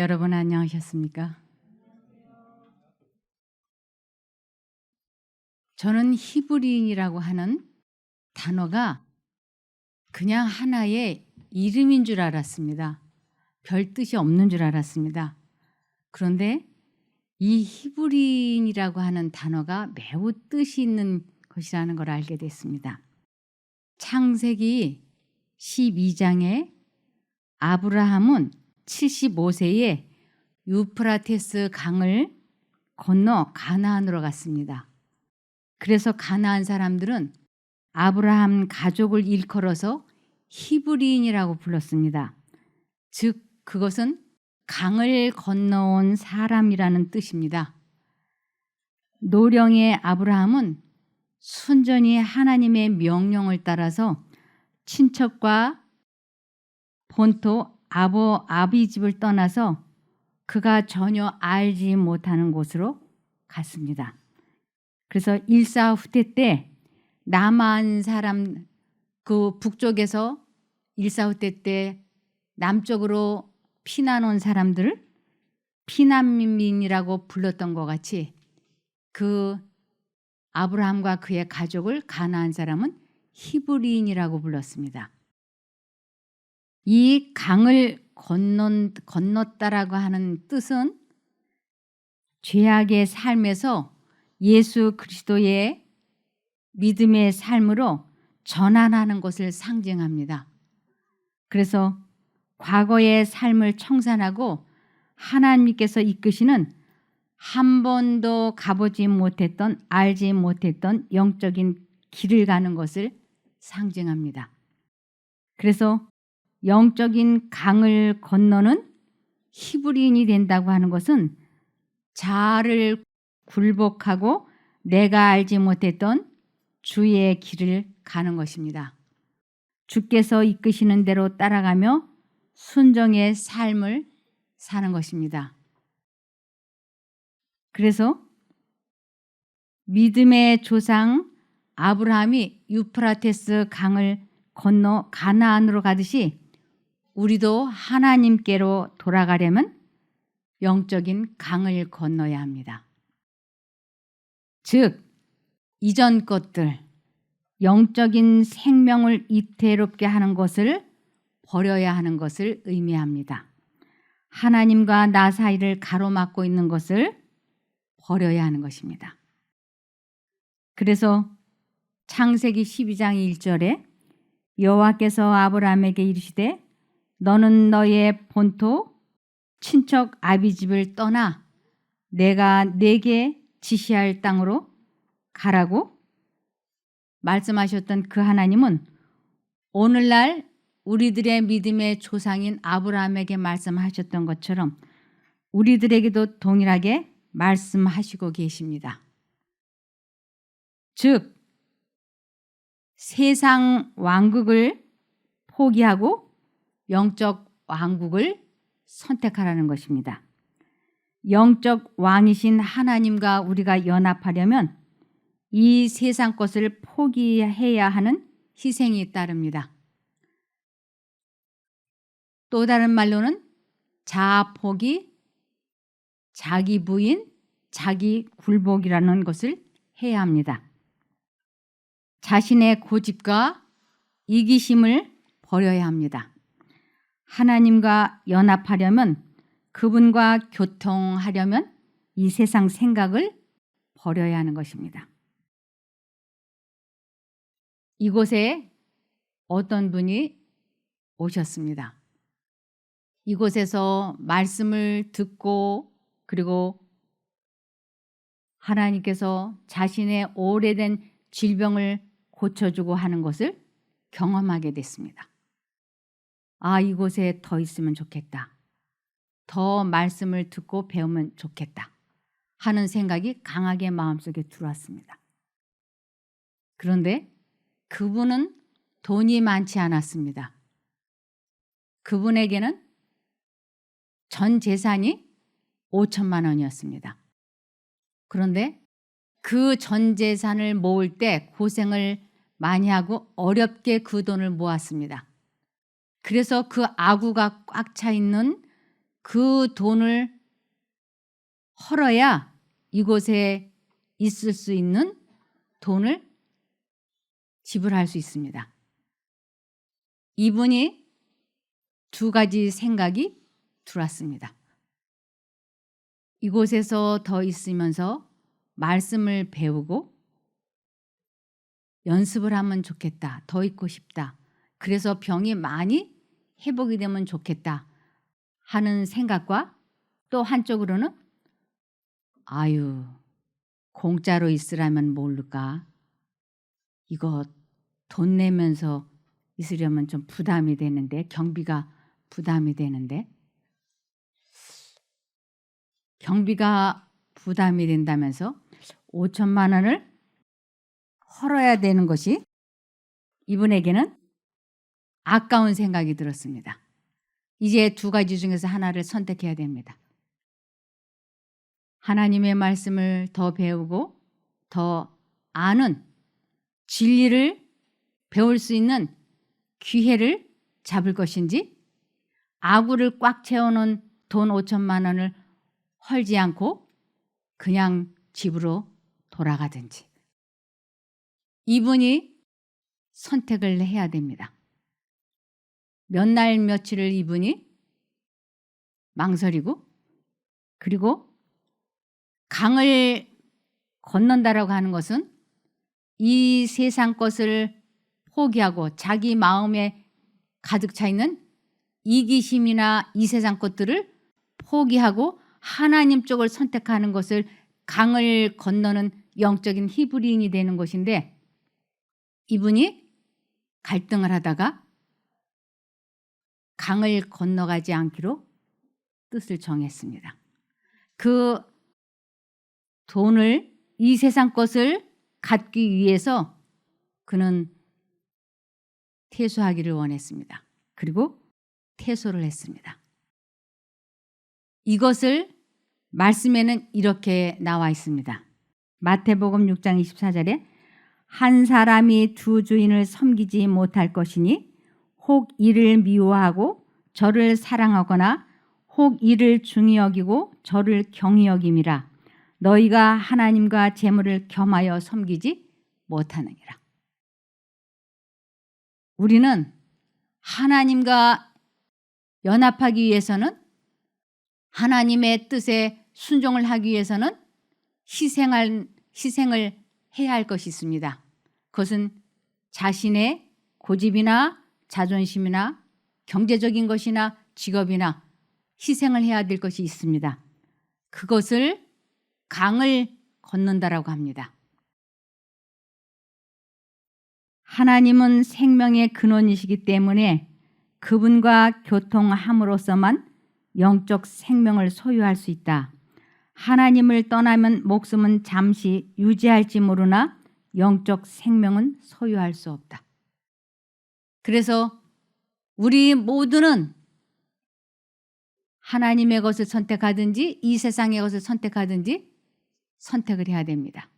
여러분 안녕하셨습니까? 저는 히브리인이라고 하는 단어가 그냥 하나의 이름인 줄 알았습니다. 별 뜻이 없는 줄 알았습니다. 그런데 이 히브리인이라고 하는 단어가 매우 뜻이 있는 것이라는 걸 알게 됐습니다. 창세기 12장에 아브라함은 75세에 유프라테스 강을 건너 가나안으로 갔습니다. 그래서 가나안 사람들은 아브라함 가족을 일컬어서 히브리인이라고 불렀습니다. 즉 그것은 강을 건너온 사람이라는 뜻입니다. 노령의 아브라함은 순전히 하나님의 명령을 따라서 친척과 본토 아비 집을 떠나서 그가 전혀 알지 못하는 곳으로 갔습니다. 그래서 일사후퇴 때 남한 사람 그 북쪽에서 일사후퇴 때 남쪽으로 피난 온 사람들을 피난민이라고 불렀던 것 같이 그 아브라함과 그의 가족을 가나안 사람은 히브리인이라고 불렀습니다. 이 강을 건넜다라고 하는 뜻은 죄악의 삶에서 예수 그리스도의 믿음의 삶으로 전환하는 것을 상징합니다. 그래서 과거의 삶을 청산하고 하나님께서 이끄시는 한 번도 가보지 못했던 알지 못했던 영적인 길을 가는 것을 상징합니다. 그래서 영적인 강을 건너는 히브리인이 된다고 하는 것은 자아를 굴복하고 내가 알지 못했던 주의 길을 가는 것입니다. 주께서 이끄시는 대로 따라가며 순종의 삶을 사는 것입니다. 그래서 믿음의 조상 아브라함이 유프라테스 강을 건너 가나안으로 가듯이 우리도 하나님께로 돌아가려면 영적인 강을 건너야 합니다. 즉 이전 것들 영적인 생명을 이태롭게 하는 것을 버려야 하는 것을 의미합니다. 하나님과 나 사이를 가로막고 있는 것을 버려야 하는 것입니다. 그래서 창세기 12장 1절에 여호와께서 아브라함에게 이르시되 너는 너의 본토 친척 아비 집을 떠나 내가 네게 지시할 땅으로 가라고 말씀하셨던 그 하나님은 오늘날 우리들의 믿음의 조상인 아브라함에게 말씀하셨던 것처럼 우리들에게도 동일하게 말씀하시고 계십니다. 즉 세상 왕국을 포기하고 영적 왕국을 선택하라는 것입니다. 영적 왕이신 하나님과 우리가 연합하려면 이 세상 것을 포기해야 하는 희생이 따릅니다. 또 다른 말로는 자아 포기, 자기 부인, 자기 굴복이라는 것을 해야 합니다. 자신의 고집과 이기심을 버려야 합니다. 하나님과 연합하려면 그분과 교통하려면 이 세상 생각을 버려야 하는 것입니다. 이곳에 어떤 분이 오셨습니다. 이곳에서 말씀을 듣고 그리고 하나님께서 자신의 오래된 질병을 고쳐주고 하는 것을 경험하게 됐습니다. 아, 이곳에 더 있으면 좋겠다. 더 말씀을 듣고 배우면 좋겠다 하는 생각이 강하게 마음속에 들어왔습니다. 그런데 그분은 돈이 많지 않았습니다. 그분에게는 전 재산이 5천만 원이었습니다. 그런데 그 전 재산을 모을 때 고생을 많이 하고 어렵게 그 돈을 모았습니다. 그래서 그 아구가 꽉 차 있는 그 돈을 헐어야 이곳에 있을 수 있는 돈을 지불할 수 있습니다. 이분이 두 가지 생각이 들어왔습니다. 이곳에서 더 있으면서 말씀을 배우고 연습을 하면 좋겠다. 더 있고 싶다. 그래서 병이 많이 회복이 되면 좋겠다 하는 생각과 또 한쪽으로는 아유, 공짜로 있으라면 모를까. 이거 돈 내면서 있으려면 좀 부담이 되는데, 경비가 부담이 되는데, 경비가 부담이 된다면서 5천만 원을 헐어야 되는 것이 이분에게는 아까운 생각이 들었습니다. 이제 두 가지 중에서 하나를 선택해야 됩니다. 하나님의 말씀을 더 배우고 더 아는 진리를 배울 수 있는 기회를 잡을 것인지, 아구를 꽉 채워놓은 돈 5천만 원을 헐지 않고 그냥 집으로 돌아가든지, 이분이 선택을 해야 됩니다. 몇 날 며칠을 이분이 망설이고, 그리고 강을 건넌다라고 하는 것은 이 세상 것을 포기하고 자기 마음에 가득 차 있는 이기심이나 이 세상 것들을 포기하고 하나님 쪽을 선택하는 것을 강을 건너는 영적인 히브리인이 되는 것인데, 이분이 갈등을 하다가 강을 건너가지 않기로 뜻을 정했습니다. 그 돈을, 이 세상 것을 갖기 위해서 그는 퇴소하기를 원했습니다. 그리고 퇴소를 했습니다. 이것을 말씀에는 이렇게 나와 있습니다. 마태복음 6장 24절에 한 사람이 두 주인을 섬기지 못할 것이니 혹 이를 미워하고 저를 사랑하거나 혹 이를 중히 여기고 저를 경히 여김이라. 너희가 하나님과 재물을 겸하여 섬기지 못하느니라. 우리는 하나님과 연합하기 위해서는, 하나님의 뜻에 순종을 하기 위해서는 희생을 해야 할 것이 있습니다. 그것은 자신의 고집이나 자존심이나 경제적인 것이나 직업이나 희생을 해야 될 것이 있습니다. 그것을 강을 건넌다라고 합니다. 하나님은 생명의 근원이시기 때문에 그분과 교통함으로써만 영적 생명을 소유할 수 있다. 하나님을 떠나면 목숨은 잠시 유지할지 모르나 영적 생명은 소유할 수 없다. 그래서 우리 모두는 하나님의 것을 선택하든지 이 세상의 것을 선택하든지 선택을 해야 됩니다.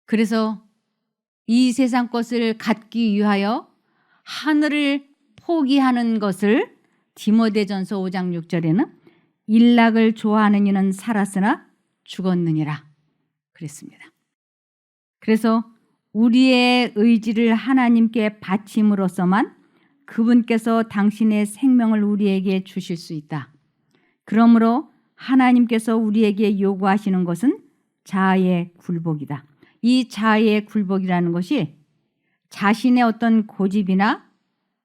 그래서 이 세상 것을 갖기 위하여 하늘을 포기하는 것을 디모데전서 5장 6절에는 일락을 좋아하는 이는 살았으나 죽었느니라 그랬습니다. 그래서 우리의 의지를 하나님께 바침으로써만 그분께서 당신의 생명을 우리에게 주실 수 있다. 그러므로 하나님께서 우리에게 요구하시는 것은 자아의 굴복이다. 이 자아의 굴복이라는 것이 자신의 어떤 고집이나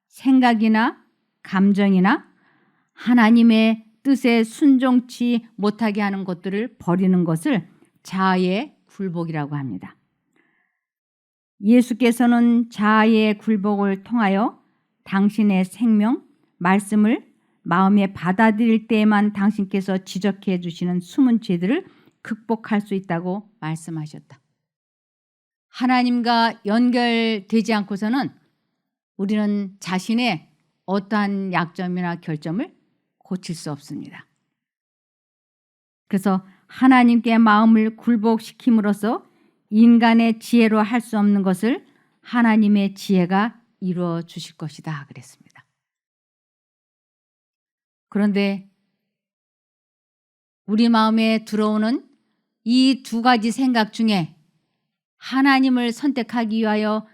생각이나 감정이나 하나님의 뜻에 순종치 못하게 하는 것들을 버리는 것을 자아의 굴복이라고 합니다. 예수께서는 자아의 굴복을 통하여 당신의 생명, 말씀을 마음에 받아들일 때에만 당신께서 지적해 주시는 숨은 죄들을 극복할 수 있다고 말씀하셨다. 하나님과 연결되지 않고서는 우리는 자신의 어떠한 약점이나 결점을 고칠 수 없습니다. 그래서 하나님께 마음을 굴복시킴으로써 인간의 지혜로 할 수 없는 것을 하나님의 지혜가 이루어 주실 것이다 그랬습니다. 그런데 우리 마음에 들어오는 이 두 가지 생각 중에 하나님을 선택하기 위하여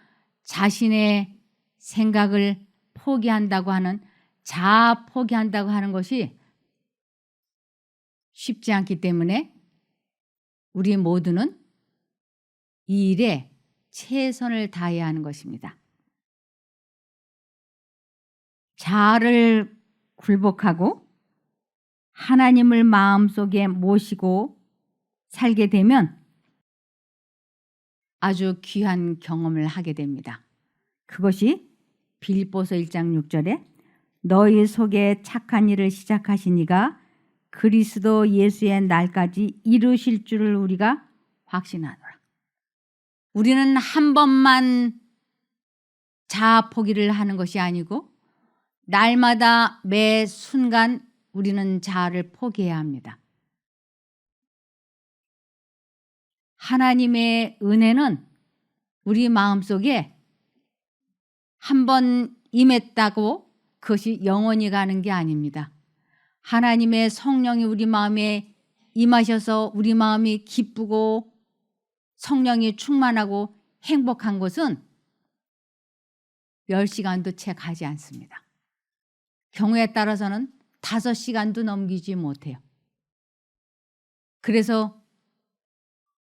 자신의 생각을 포기한다고 하는, 자아 포기한다고 하는 것이 쉽지 않기 때문에 우리 모두는 이 일에 최선을 다해야 하는 것입니다. 자아를 굴복하고 하나님을 마음속에 모시고 살게 되면 아주 귀한 경험을 하게 됩니다. 그것이 빌립보서 1장 6절에 너희 속에 착한 일을 시작하신 이가 그리스도 예수의 날까지 이루실 줄을 우리가 확신하노라. 우리는 한 번만 자아 포기를 하는 것이 아니고 날마다 매 순간 우리는 자아를 포기해야 합니다. 하나님의 은혜는 우리 마음속에 한 번 임했다고 그것이 영원히 가는 게 아닙니다. 하나님의 성령이 우리 마음에 임하셔서 우리 마음이 기쁘고 성령이 충만하고 행복한 것은 10시간도 채 가지 않습니다. 경우에 따라서는 5시간도 넘기지 못해요. 그래서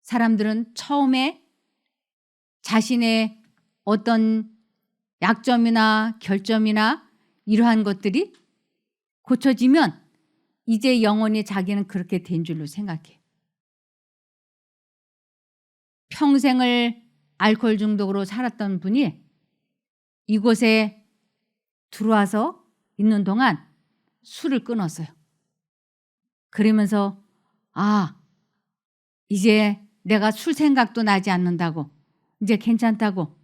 사람들은 처음에 자신의 어떤 약점이나 결점이나 이러한 것들이 고쳐지면 이제 영원히 자기는 그렇게 된 줄로 생각해. 평생을 알코올 중독으로 살았던 분이 이곳에 들어와서 있는 동안 술을 끊었어요. 그러면서 이제 내가 술 생각도 나지 않는다고, 이제 괜찮다고,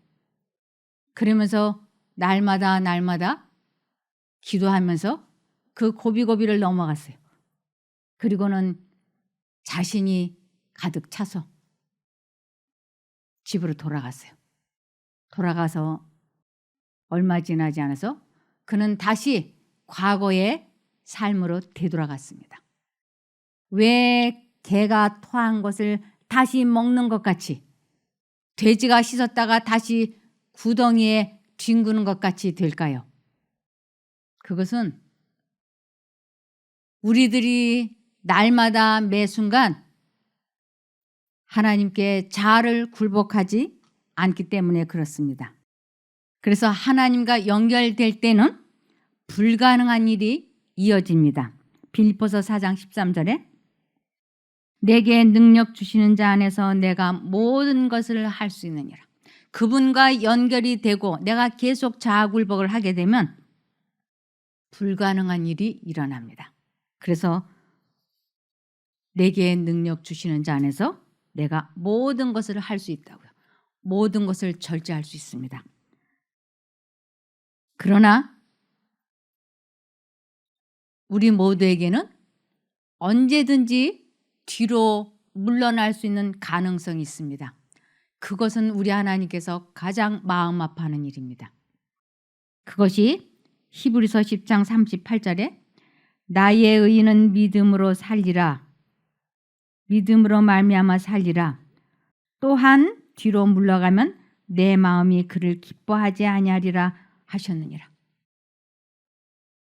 그러면서 날마다 기도하면서 그 고비고비를 넘어갔어요. 그리고는 자신이 가득 차서 집으로 돌아갔어요. 돌아가서 얼마 지나지 않아서 그는 다시 과거의 삶으로 되돌아갔습니다. 왜 개가 토한 것을 다시 먹는 것 같이, 돼지가 씻었다가 다시 구덩이에 뒹구는 것 같이 될까요? 그것은 우리들이 날마다 매 순간 하나님께 자아를 굴복하지 않기 때문에 그렇습니다. 그래서 하나님과 연결될 때는 불가능한 일이 이어집니다. 빌립보서 4장 13절에 내게 능력 주시는 자 안에서 내가 모든 것을 할 수 있느니라. 그분과 연결이 되고 내가 계속 자아 굴복을 하게 되면 불가능한 일이 일어납니다. 그래서 내게 능력 주시는 자 안에서 내가 모든 것을 할 수 있다고요. 모든 것을 절제할 수 있습니다. 그러나 우리 모두에게는 언제든지 뒤로 물러날 수 있는 가능성이 있습니다. 그것은 우리 하나님께서 가장 마음 아파하는 일입니다. 그것이 히브리서 10장 38절에 나의 의인은 믿음으로 살리라. 믿음으로 말미암아 살리라. 또한 뒤로 물러가면 내 마음이 그를 기뻐하지 아니하리라 하셨느니라.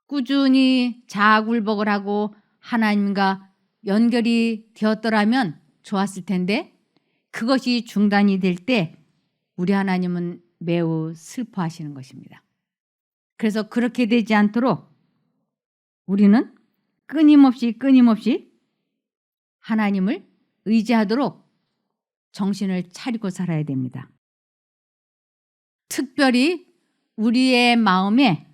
꾸준히 자아 굴복을 하고 하나님과 연결이 되었더라면 좋았을 텐데 그것이 중단이 될 때 우리 하나님은 매우 슬퍼하시는 것입니다. 그래서 그렇게 되지 않도록 우리는 끊임없이 하나님을 의지하도록 정신을 차리고 살아야 됩니다. 특별히 우리의 마음에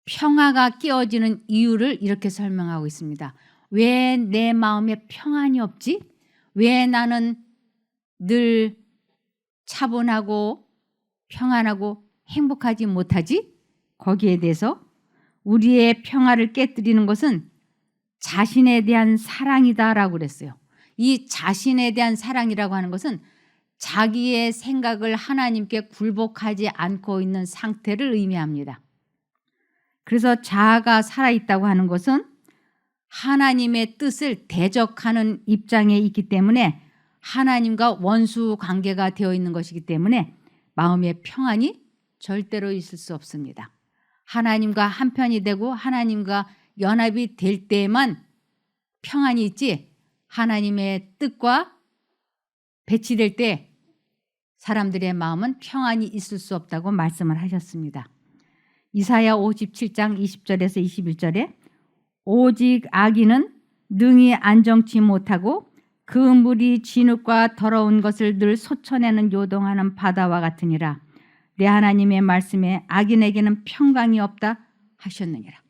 평화가 깨어지는 이유를 이렇게 설명하고 있습니다. 왜 내 마음에 평안이 없지? 왜 나는 늘 차분하고 평안하고 행복하지 못하지? 거기에 대해서 우리의 평화를 깨뜨리는 것은 자신에 대한 사랑이다라고 그랬어요. 이 자신에 대한 사랑이라고 하는 것은 자기의 생각을 하나님께 굴복하지 않고 있는 상태를 의미합니다. 그래서 자아가 살아있다고 하는 것은 하나님의 뜻을 대적하는 입장에 있기 때문에 하나님과 원수 관계가 되어 있는 것이기 때문에 마음의 평안이 절대로 있을 수 없습니다. 하나님과 한편이 되고 하나님과 연합이 될 때만 평안이 있지, 하나님의 뜻과 배치될 때 사람들의 마음은 평안이 있을 수 없다고 말씀을 하셨습니다. 이사야 57장 20절에서 21절에 오직 악인은 능히 안정치 못하고 그 물이 진흙과 더러운 것을 늘 솟쳐내는 요동하는 바다와 같으니라. 내 하나님의 말씀에 악인에게는 평강이 없다 하셨느니라.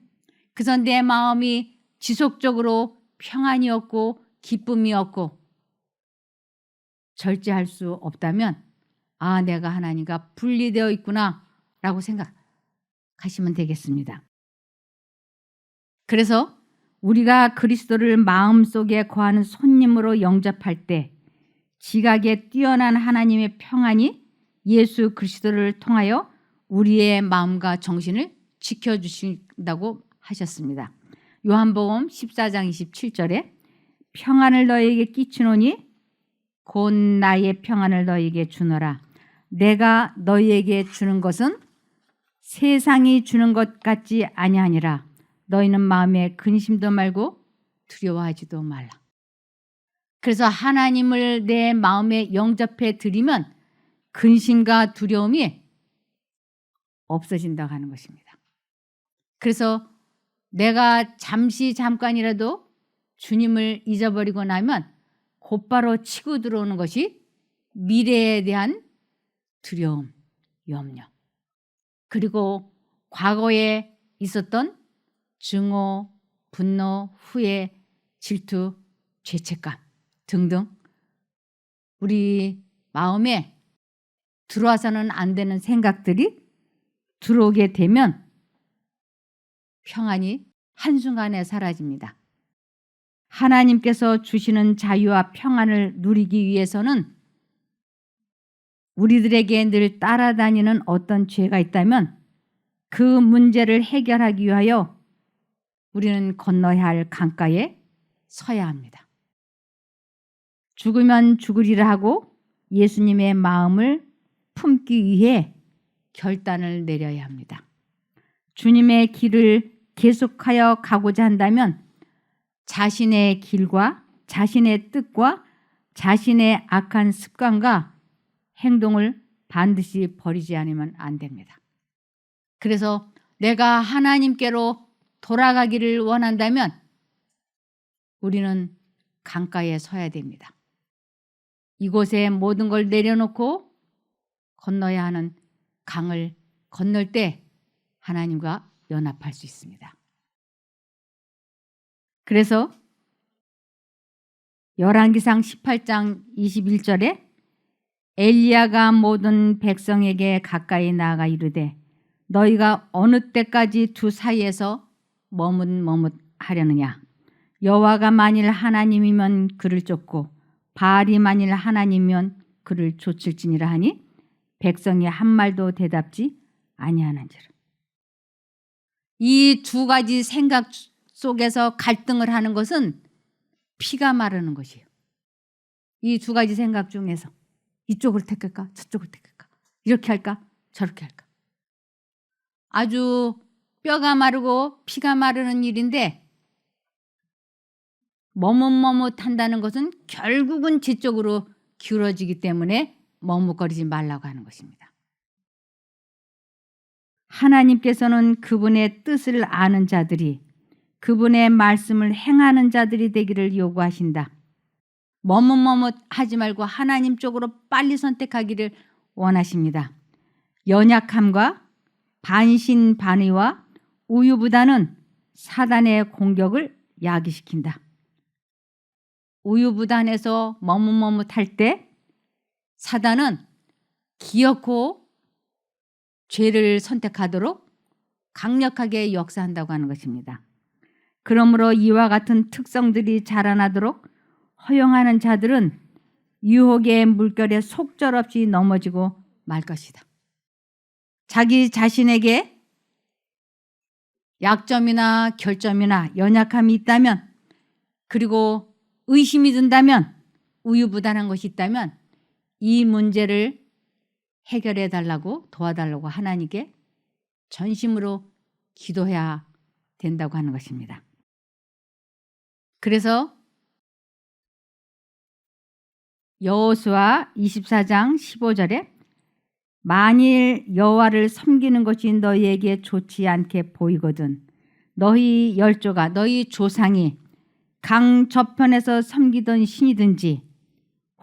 그래서 내 마음이 지속적으로 평안이 없고 기쁨이 없고 절제할 수 없다면 내가 하나님과 분리되어 있구나 라고 생각하시면 되겠습니다. 그래서 우리가 그리스도를 마음속에 거하는 손님으로 영접할 때 지각에 뛰어난 하나님의 평안이 예수 그리스도를 통하여 우리의 마음과 정신을 지켜주신다고 하셨습니다. 요한복음 14장 27절에 평안을 너희에게 끼치노니 곧 나의 평안을 너희에게 주노라. 내가 너희에게 주는 것은 세상이 주는 것 같지 아니하니라. 너희는 마음에 근심도 말고 두려워하지도 말라. 그래서 하나님을 내 마음에 영접해 드리면 근심과 두려움이 없어진다고 하는 것입니다. 그래서 내가 잠깐이라도 주님을 잊어버리고 나면 곧바로 치고 들어오는 것이 미래에 대한 두려움, 염려, 그리고 과거에 있었던 증오, 분노, 후회, 질투, 죄책감 등등 우리 마음에 들어와서는 안 되는 생각들이 들어오게 되면 평안이 한순간에 사라집니다. 하나님께서 주시는 자유와 평안을 누리기 위해서는 우리들에게 늘 따라다니는 어떤 죄가 있다면 그 문제를 해결하기 위하여 우리는 건너야 할 강가에 서야 합니다. 죽으면 죽으리라 하고 예수님의 마음을 품기 위해 결단을 내려야 합니다. 주님의 길을 계속하여 가고자 한다면 자신의 길과 자신의 뜻과 자신의 악한 습관과 행동을 반드시 버리지 않으면 안 됩니다. 그래서 내가 하나님께로 돌아가기를 원한다면 우리는 강가에 서야 됩니다. 이곳에 모든 걸 내려놓고 건너야 하는 강을 건널 때 하나님과 연합할 수 있습니다. 그래서 열왕기상 18장 21절에 엘리야가 모든 백성에게 가까이 나아가 이르되 너희가 어느 때까지 두 사이에서 머뭇하려느냐. 여호와가 만일 하나님이면 그를 쫓고 바알이 만일 하나님이면 그를 쫓을지니라 하니 백성이 한 말도 대답지 아니하는지라. 이 두 가지 생각 속에서 갈등을 하는 것은 피가 마르는 것이에요. 이 두 가지 생각 중에서 이쪽을 택할까 저쪽을 택할까, 이렇게 할까 저렇게 할까, 아주 뼈가 마르고 피가 마르는 일인데 머뭇한다는 것은 결국은 제 쪽으로 기울어지기 때문에 머뭇거리지 말라고 하는 것입니다. 하나님께서는 그분의 뜻을 아는 자들이 그분의 말씀을 행하는 자들이 되기를 요구하신다. 머뭇하지 말고 하나님 쪽으로 빨리 선택하기를 원하십니다. 연약함과 반신반의와 우유부단은 사단의 공격을 야기시킨다. 우유부단해서 머뭇할 때 사단은 기어코 죄를 선택하도록 강력하게 역사한다고 하는 것입니다. 그러므로 이와 같은 특성들이 자라나도록 허용하는 자들은 유혹의 물결에 속절없이 넘어지고 말 것이다. 자기 자신에게 약점이나 결점이나 연약함이 있다면, 그리고 의심이 든다면, 우유부단한 것이 있다면 이 문제를 해결해 달라고, 도와달라고 하나님께 전심으로 기도해야 된다고 하는 것입니다. 그래서 여호수아 24장 15절에 만일 여호와를 섬기는 것이 너희에게 좋지 않게 보이거든 너희 열조가, 너희 조상이 강 저편에서 섬기던 신이든지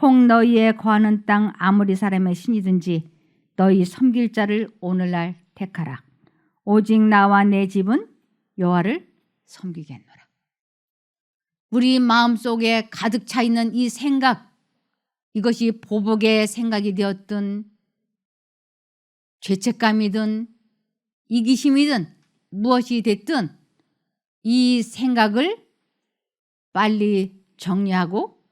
혹 너희의 거하는 땅 아모리 사람의 신이든지 너희 섬길 자를 오늘날 택하라. 오직 나와 내 집은 여호와를 섬기겠노라. 우리 마음속에 가득 차 있는 이 생각, 이것이 보복의 생각이 되었든 죄책감이든 이기심이든 무엇이 됐든 이 생각을 빨리 정리하고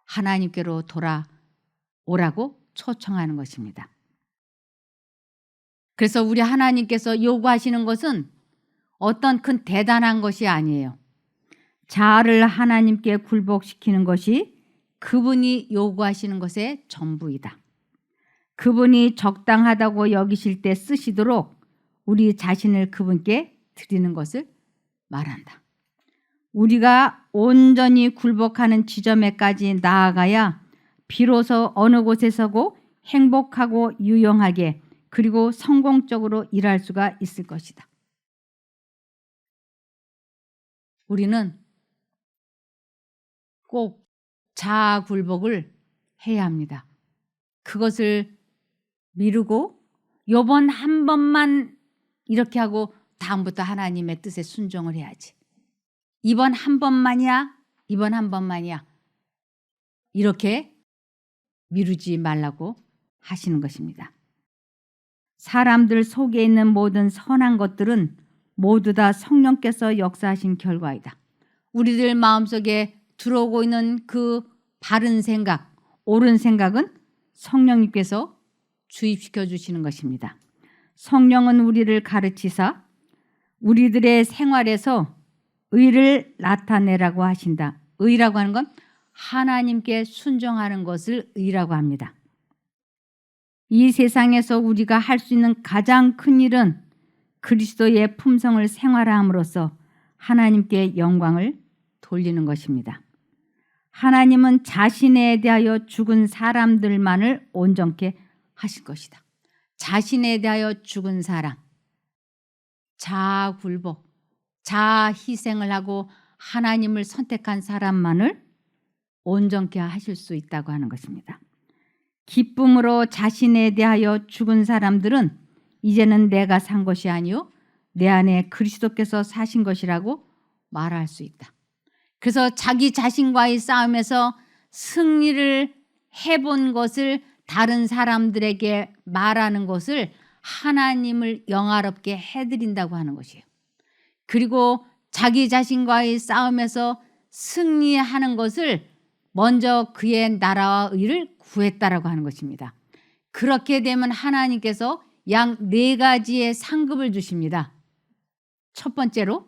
하나님께로 돌아오라고 초청하는 것입니다. 그래서 우리 하나님께서 요구하시는 것은 어떤 큰 대단한 것이 아니에요. 자아를 하나님께 굴복시키는 것이 그분이 요구하시는 것의 전부이다. 그분이 적당하다고 여기실 때 쓰시도록 우리 자신을 그분께 드리는 것을 말한다. 우리가 온전히 굴복하는 지점에까지 나아가야 비로소 어느 곳에서고 행복하고 유용하게 그리고 성공적으로 일할 수가 있을 것이다. 우리는 꼭 자아 굴복을 해야 합니다. 그것을 미루고 요번 한 번만 이렇게 하고 다음부터 하나님의 뜻에 순종을 해야지. 이번 한 번만이야. 이번 한 번만이야. 이렇게 미루지 말라고 하시는 것입니다. 사람들 속에 있는 모든 선한 것들은 모두 다 성령께서 역사하신 결과이다. 우리들 마음속에 들어오고 있는 그 바른 생각, 옳은 생각은 성령님께서 주입시켜 주시는 것입니다. 성령은 우리를 가르치사 우리들의 생활에서 의를 나타내라고 하신다. 의라고 하는 건 하나님께 순종하는 것을 의라고 합니다. 이 세상에서 우리가 할 수 있는 가장 큰 일은 그리스도의 품성을 생활함으로써 하나님께 영광을 돌리는 것입니다. 하나님은 자신에 대하여 죽은 사람들만을 온전케 하실 것이다. 자신에 대하여 죽은 사람, 자아 굴복, 자아 희생을 하고 하나님을 선택한 사람만을 온전케 하실 수 있다고 하는 것입니다. 기쁨으로 자신에 대하여 죽은 사람들은 이제는 내가 산 것이 아니요 내 안에 그리스도께서 사신 것이라고 말할 수 있다. 그래서 자기 자신과의 싸움에서 승리를 해본 것을 다른 사람들에게 말하는 것을 하나님을 영화롭게 해드린다고 하는 것이에요. 그리고 자기 자신과의 싸움에서 승리하는 것을 먼저 그의 나라와 의를 구했다라고 하는 것입니다. 그렇게 되면 하나님께서 약 4가지의 상급을 주십니다. 첫 번째로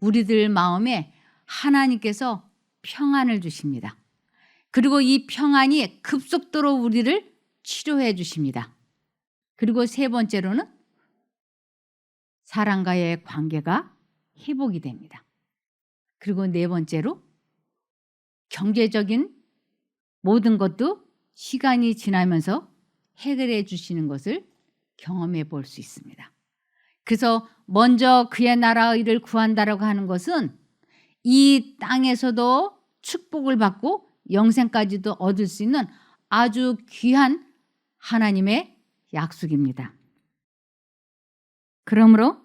우리들 마음에 하나님께서 평안을 주십니다. 그리고 이 평안이 급속도로 우리를 치료해 주십니다. 그리고 세 번째로는 사람과의 관계가 회복이 됩니다. 그리고 네 번째로 경제적인 모든 것도 시간이 지나면서 해결해 주시는 것을 경험해 볼 수 있습니다. 그래서 먼저 그의 나라의 일을 구한다라고 하는 것은 이 땅에서도 축복을 받고 영생까지도 얻을 수 있는 아주 귀한 하나님의 약속입니다. 그러므로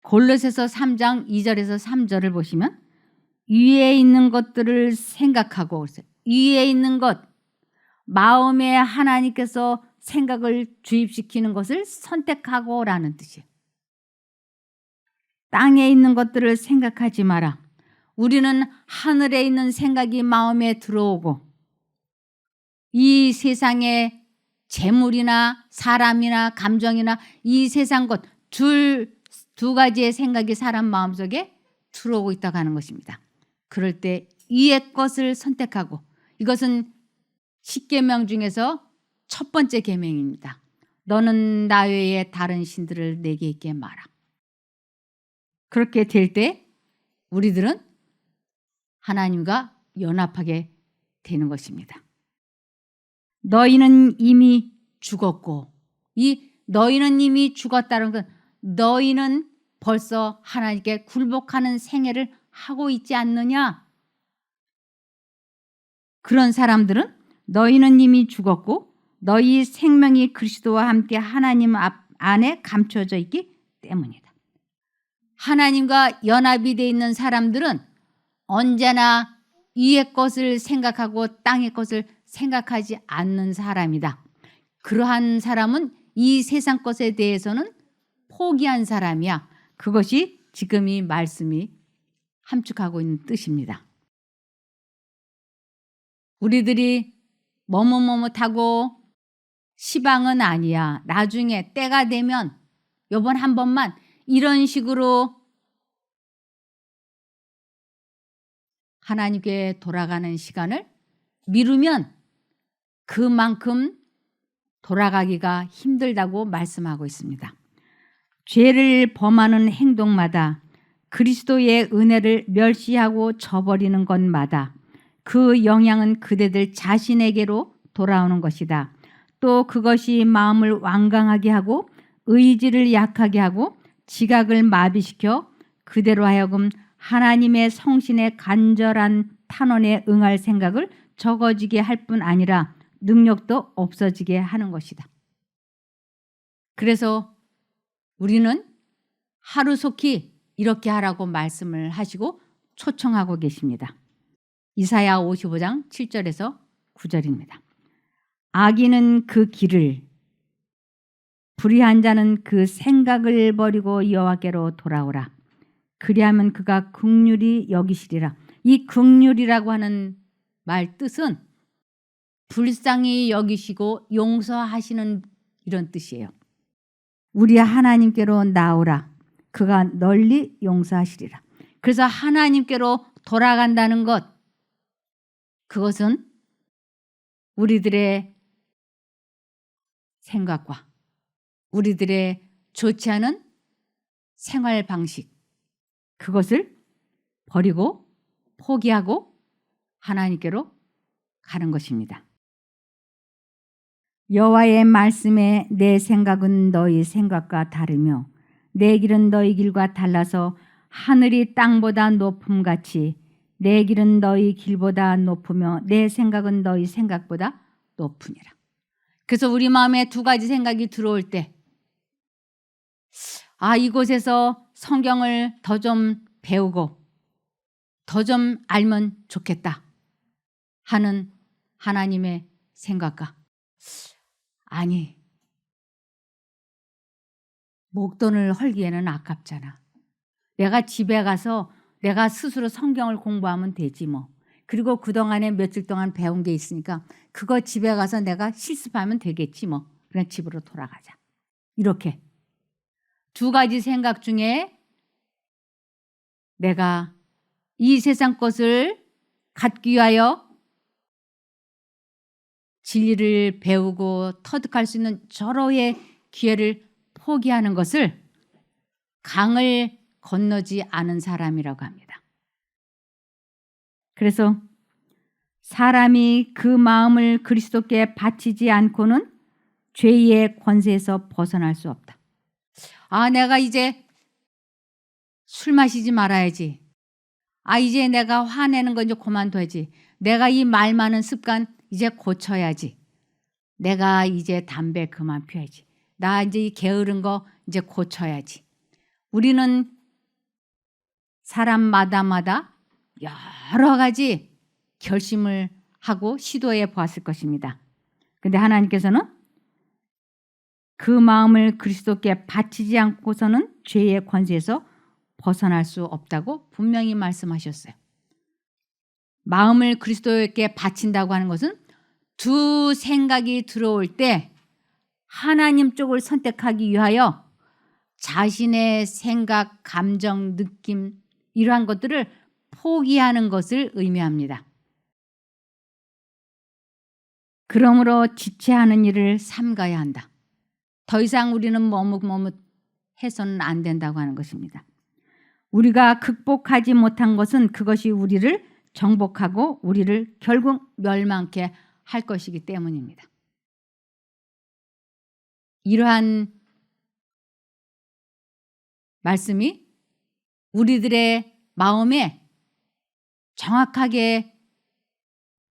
골로새서 3장 2절에서 3절을 보시면 위에 있는 것들을 생각하고, 위에 있는 것, 마음에 하나님께서 생각을 주입시키는 것을 선택하고 라는 뜻이에요. 땅에 있는 것들을 생각하지 마라. 우리는 하늘에 있는 생각이 마음에 들어오고 이 세상의 재물이나 사람이나 감정이나 이 세상 것 둘 두 가지의 생각이 사람 마음속에 들어오고 있다고 하는 것입니다. 그럴 때 위의 것을 선택하고, 이것은 10계명 중에서 첫 번째 계명입니다. 너는 나 외에 다른 신들을 내게 있게 마라. 그렇게 될 때 우리들은 하나님과 연합하게 되는 것입니다. 너희는 이미 죽었고, 이 너희는 이미 죽었다는 건 너희는 벌써 하나님께 굴복하는 생애를 하고 있지 않느냐? 그런 사람들은 너희는 이미 죽었고 너희 생명이 그리스도와 함께 하나님 안에 감춰져 있기 때문이다. 하나님과 연합이 되어 있는 사람들은 언제나 위의 것을 생각하고 땅의 것을 생각하지 않는 사람이다. 그러한 사람은 이 세상 것에 대해서는 포기한 사람이야. 그것이 지금 이 말씀이 함축하고 있는 뜻입니다. 우리들이 머뭇머뭇하고 시방은 아니야. 나중에 때가 되면 요번 한 번만 이런 식으로 하나님께 돌아가는 시간을 미루면 그만큼 돌아가기가 힘들다고 말씀하고 있습니다. 죄를 범하는 행동마다 그리스도의 은혜를 멸시하고 저버리는 것마다 그 영향은 그대들 자신에게로 돌아오는 것이다. 또 그것이 마음을 완강하게 하고 의지를 약하게 하고 지각을 마비시켜 그대로 하여금 하나님의 성신의 간절한 탄원에 응할 생각을 적어지게 할 뿐 아니라 능력도 없어지게 하는 것이다. 그래서 우리는 하루속히 이렇게 하라고 말씀을 하시고 초청하고 계십니다. 이사야 55장 7절에서 9절입니다. 악인은 그 길을, 불의한 자는 그 생각을 버리고 여호와께로 돌아오라. 그리하면 그가 긍휼히 여기시리라. 이 긍휼이라고 하는 말 뜻은 불쌍히 여기시고 용서하시는 이런 뜻이에요. 우리 하나님께로 나오라. 그가 널리 용서하시리라. 그래서 하나님께로 돌아간다는 것, 그것은 우리들의 생각과 우리들의 좋지 않은 생활 방식, 그것을 버리고 포기하고 하나님께로 가는 것입니다. 여호와의 말씀에 내 생각은 너희 생각과 다르며 내 길은 너희 길과 달라서 하늘이 땅보다 높음같이 내 길은 너희 길보다 높으며 내 생각은 너희 생각보다 높으니라. 그래서 우리 마음에 두 가지 생각이 들어올 때, 이곳에서 성경을 더 좀 배우고 더 좀 알면 좋겠다 하는 하나님의 생각과, 아니, 목돈을 헐기에는 아깝잖아. 내가 집에 가서 내가 스스로 성경을 공부하면 되지 뭐. 그리고 그동안에 며칠 동안 배운 게 있으니까 그거 집에 가서 내가 실습하면 되겠지 뭐. 그냥 집으로 돌아가자. 이렇게 두 가지 생각 중에 내가 이 세상 것을 갖기 위하여 진리를 배우고 터득할 수 있는 절호의 기회를 포기하는 것을 강을 건너지 않은 사람이라고 합니다. 그래서 사람이 그 마음을 그리스도께 바치지 않고는 죄의 권세에서 벗어날 수 없다. 내가 이제 술 마시지 말아야지. 이제 내가 화내는 거 이제 그만둬야지. 내가 이 말 많은 습관 이제 고쳐야지. 내가 이제 담배 그만 피워야지. 나 이제 이 게으른 거 이제 고쳐야지. 우리는 사람마다 여러 가지 결심을 하고 시도해 보았을 것입니다. 그런데 하나님께서는 그 마음을 그리스도께 바치지 않고서는 죄의 권세에서 벗어날 수 없다고 분명히 말씀하셨어요. 마음을 그리스도께 바친다고 하는 것은 두 생각이 들어올 때 하나님 쪽을 선택하기 위하여 자신의 생각, 감정, 느낌 이러한 것들을 포기하는 것을 의미합니다. 그러므로 지체하는 일을 삼가야 한다. 더 이상 우리는 머뭇머뭇해서는 안 된다고 하는 것입니다. 우리가 극복하지 못한 것은 그것이 우리를 정복하고 우리를 결국 멸망케 할 것이기 때문입니다. 이러한 말씀이 우리들의 마음에 정확하게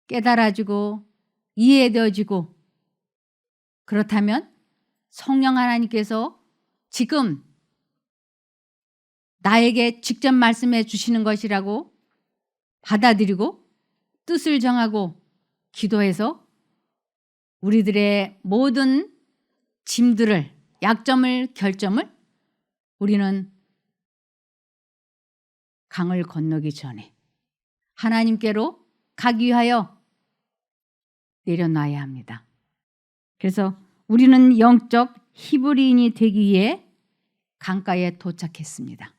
깨달아지고 이해되어지고, 그렇다면 성령 하나님께서 지금 나에게 직접 말씀해 주시는 것이라고 받아들이고 뜻을 정하고 기도해서 우리들의 모든 짐들을, 약점을, 결점을 우리는 강을 건너기 전에 하나님께로 가기 위하여 내려놔야 합니다. 그래서 우리는 영적 히브리인이 되기 위해 강가에 도착했습니다.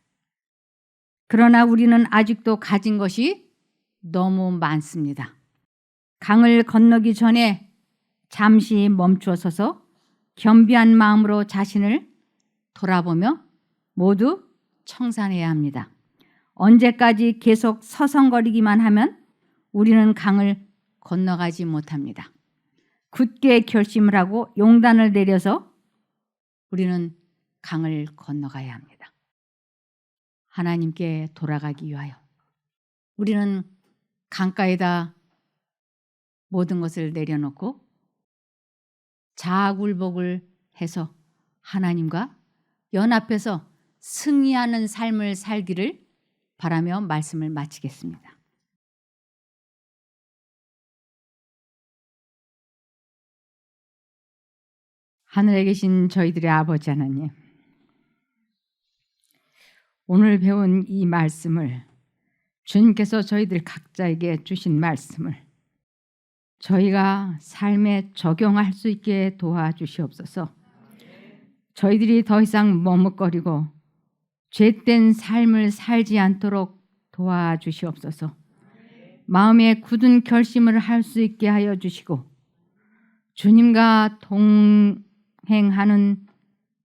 그러나 우리는 아직도 가진 것이 너무 많습니다. 강을 건너기 전에 잠시 멈추어 서서 겸비한 마음으로 자신을 돌아보며 모두 청산해야 합니다. 언제까지 계속 서성거리기만 하면 우리는 강을 건너가지 못합니다. 굳게 결심을 하고 용단을 내려서 우리는 강을 건너가야 합니다. 하나님께 돌아가기 위하여 우리는 강가에다 모든 것을 내려놓고 자아굴복을 해서 하나님과 연합해서 승리하는 삶을 살기를 바라며 말씀을 마치겠습니다. 하늘에 계신 저희들의 아버지 하나님, 오늘 배운 이 말씀을, 주님께서 저희들 각자에게 주신 말씀을 저희가 삶에 적용할 수 있게 도와주시옵소서. 저희들이 더 이상 머뭇거리고 죄된 삶을 살지 않도록 도와주시옵소서. 마음에 굳은 결심을 할 수 있게 하여 주시고 주님과 동행하는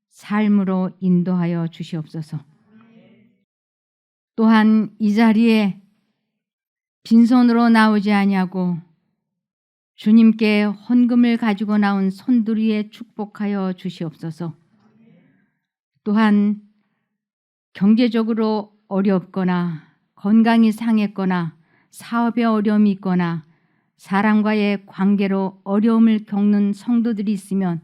삶으로 인도하여 주시옵소서. 또한 이 자리에 빈손으로 나오지 아니하고 주님께 헌금을 가지고 나온 손들이에 축복하여 주시옵소서. 또한 경제적으로 어렵거나 건강이 상했거나 사업에 어려움이 있거나 사람과의 관계로 어려움을 겪는 성도들이 있으면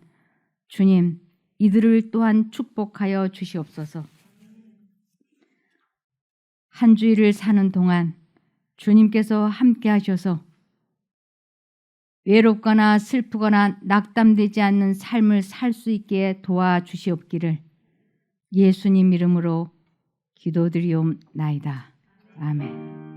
주님, 이들을 또한 축복하여 주시옵소서. 한 주일을 사는 동안 주님께서 함께 하셔서 외롭거나 슬프거나 낙담되지 않는 삶을 살 수 있게 도와주시옵기를 예수님 이름으로 기도드리옵나이다. 아멘.